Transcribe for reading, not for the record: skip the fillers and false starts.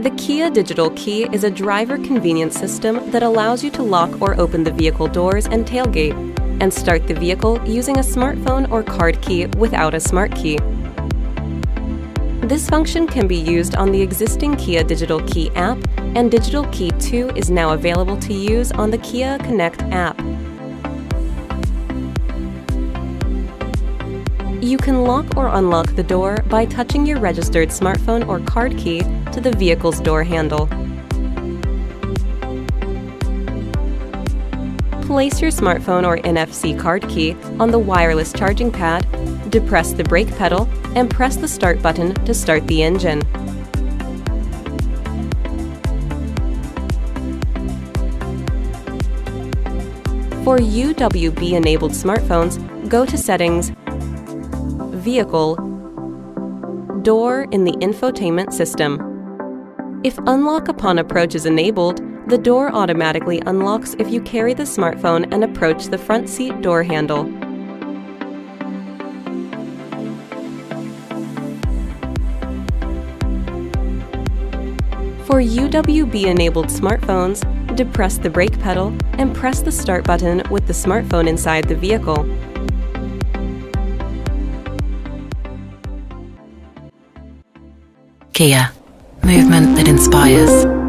The Kia Digital Key is a driver convenience system that allows you to lock or open the vehicle doors and tailgate, and start the vehicle using a smartphone or card key without a smart key. This function can be used on the existing Kia Digital Key app, and Digital Key 2 is now available to use on the Kia Connect app. You can lock or unlock the door by touching your registered smartphone or card key to the vehicle's door handle. Place your smartphone or NFC card key on the wireless charging pad, depress the brake pedal, and press the start button to start the engine. For UWB-enabled smartphones, go to Settings, Vehicle, Door in the infotainment system. If Unlock upon approach is enabled, the door automatically unlocks if you carry the smartphone and approach the front seat door handle. For UWB-enabled smartphones, depress the brake pedal and press the start button with the smartphone inside the vehicle. Kia. Movement that inspires.